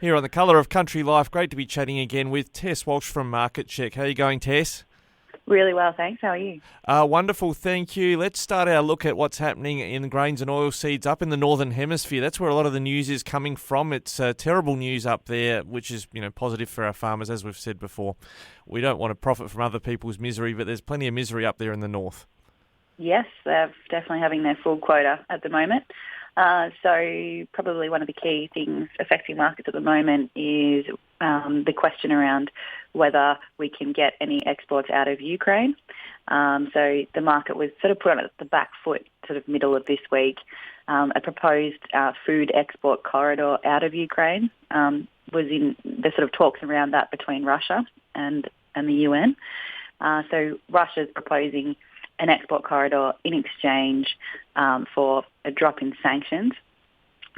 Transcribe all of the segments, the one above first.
Here on the Colour of Country Life, great to be chatting again with Tess Walsh from Market Check. How are you going, Tess? Really well, thanks. How are you? Wonderful, thank you. Let's start our look at what's happening in grains and oilseeds up in the Northern Hemisphere. That's where a lot of the news is coming from. It's terrible news up there, which is positive for our farmers, as we've said before. We don't want to profit from other people's misery, but there's plenty of misery up there in the north. Yes, they're definitely having their full quota at the moment. So probably one of the key things affecting markets at the moment is the question around whether we can get any exports out of Ukraine. So the market was sort of put on the back foot sort of middle of this week. A proposed food export corridor out of Ukraine was in the sort of talks around that between Russia and the UN. So Russia's proposing an export corridor in exchange for a drop in sanctions.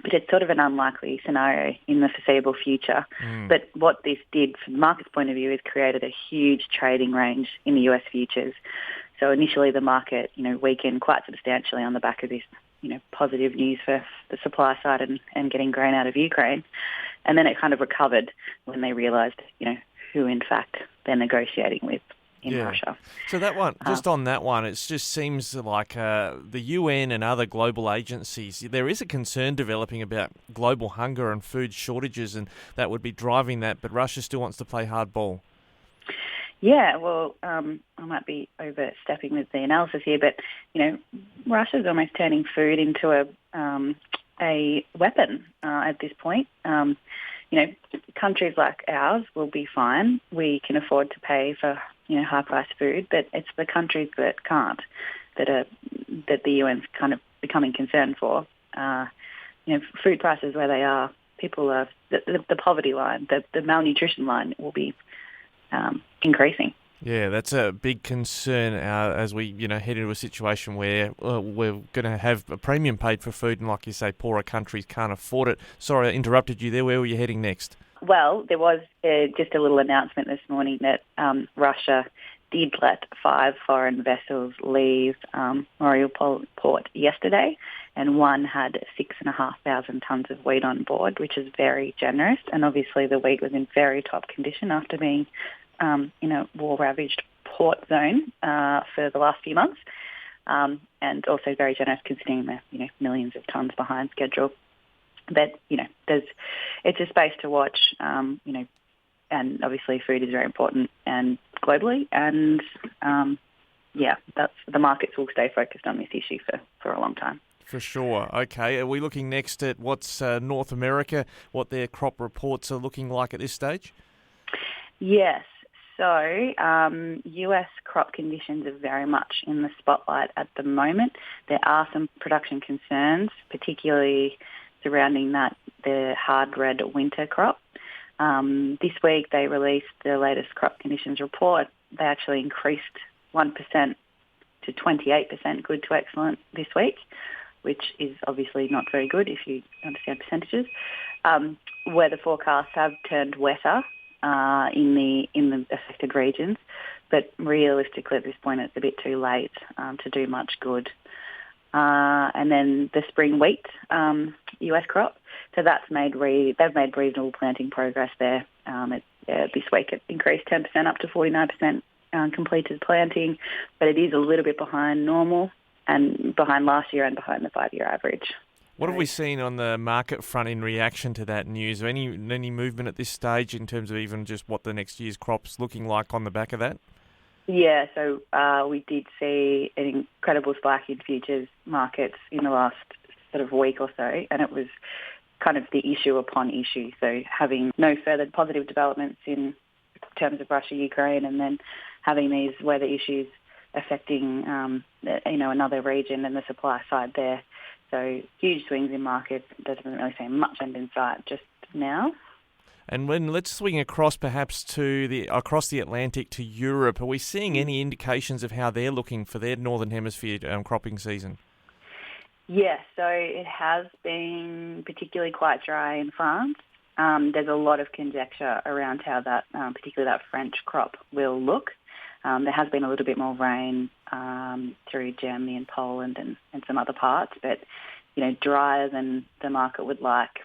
But it's sort of an unlikely scenario in the foreseeable future. But what this did from the market's point of view is created a huge trading range in the US futures. So initially the market, weakened quite substantially on the back of this, positive news for the supply side and getting grain out of Ukraine. And then it kind of recovered when they realised, who in fact they're negotiating with in Russia. So that one, just on that one, it just seems like the UN and other global agencies, there is a concern developing about global hunger and food shortages, and that would be driving that, but Russia still wants to play hardball. Yeah, well, I might be overstepping with the analysis here, but, Russia's almost turning food into a weapon at this point. Countries like ours will be fine. We can afford to pay for high-priced food, but it's the countries that can't that the UN's kind of becoming concerned for. Food prices where they are, people are the poverty line, the malnutrition line will be increasing. Yeah, that's a big concern as we head into a situation where we're going to have a premium paid for food, and like you say, poorer countries can't afford it. Sorry, I interrupted you there. Where were you heading next? Well, there was just a little announcement this morning that Russia did let 5 foreign vessels leave Mariupol port yesterday, and one had 6,500 tonnes of wheat on board, which is very generous. And obviously the wheat was in very top condition after being in a war-ravaged port zone for the last few months, and also very generous considering the millions of tonnes behind schedule. But, it's a space to watch, and obviously food is very important and globally. And, the markets will stay focused on this issue for a long time. For sure. Okay, are we looking next at what's North America, what their crop reports are looking like at this stage? Yes. So US crop conditions are very much in the spotlight at the moment. There are some production concerns, particularly surrounding the hard red winter crop. This week they released the latest crop conditions report. They actually increased 1% to 28% good to excellent this week, which is obviously not very good if you understand percentages. Where the forecasts have turned wetter in the affected regions, but realistically at this point it's a bit too late to do much good. And then the spring wheat US crop, so they've made reasonable planting progress there. This week it increased 10% up to 49% completed planting, but it is a little bit behind normal and behind last year and behind the 5-year average. What have we seen on the market front in reaction to that news? Any movement at this stage in terms of even just what the next year's crop's looking like on the back of that? Yeah, so we did see an incredible spike in futures markets in the last sort of week or so, and it was kind of the issue upon issue. So having no further positive developments in terms of Russia, Ukraine, and then having these weather issues affecting another region and the supply side there. So huge swings in markets. Doesn't really seem much end in sight just now. And let's swing across perhaps across the Atlantic to Europe. Are we seeing any indications of how they're looking for their Northern Hemisphere cropping season? Yes, so it has been particularly quite dry in France. There's a lot of conjecture around how that, particularly that French crop, will look. There has been a little bit more rain through Germany and Poland and some other parts, but drier than the market would like.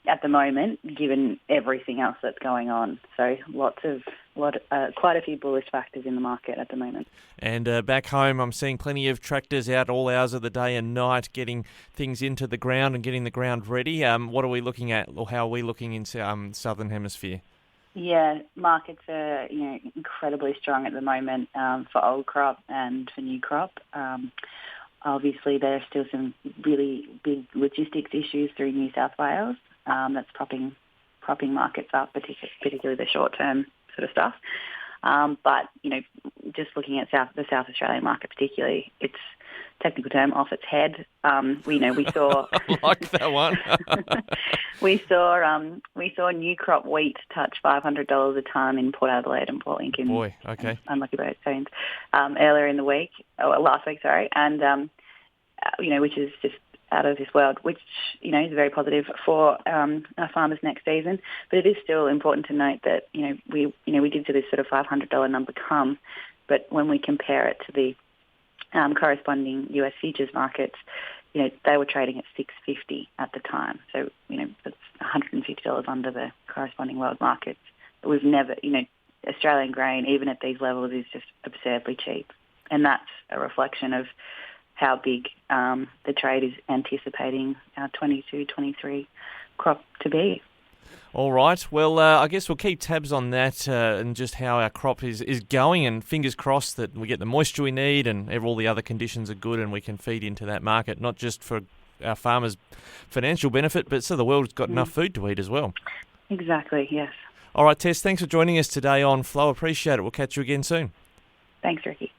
at the moment, given everything else that's going on. So quite a few bullish factors in the market at the moment. And back home, I'm seeing plenty of tractors out all hours of the day and night getting things into the ground and getting the ground ready. What are we looking at, or how are we looking in Southern Hemisphere? Yeah, markets are incredibly strong at the moment for old crop and for new crop. Obviously, there are still some really big logistics issues through New South Wales that's propping markets up, particularly the short-term sort of stuff. But, just looking at the South Australian market particularly, it's technical term off its head. We saw I like that one. we saw new crop wheat touch $500 a tonne in Port Adelaide and Port Lincoln. Boy, okay. Unlucky bird scenes earlier in the week, last week, sorry, and which is just out of this world, which is very positive for our farmers next season. But it is still important to note that we did see this sort of $500 number come, but when we compare it to the corresponding US futures markets, they were trading at $650 at the time. So that's $150 under the corresponding world markets. But we've never, Australian grain, even at these levels, is just absurdly cheap, and that's a reflection of how big the trade is anticipating our 22-23 crop to be. All right. Well, I guess we'll keep tabs on that and just how our crop is going, and fingers crossed that we get the moisture we need and all the other conditions are good and we can feed into that market, not just for our farmers' financial benefit, but so the world's got enough food to eat as well. Exactly, yes. All right, Tess, thanks for joining us today on Flow. Appreciate it. We'll catch you again soon. Thanks, Ricky.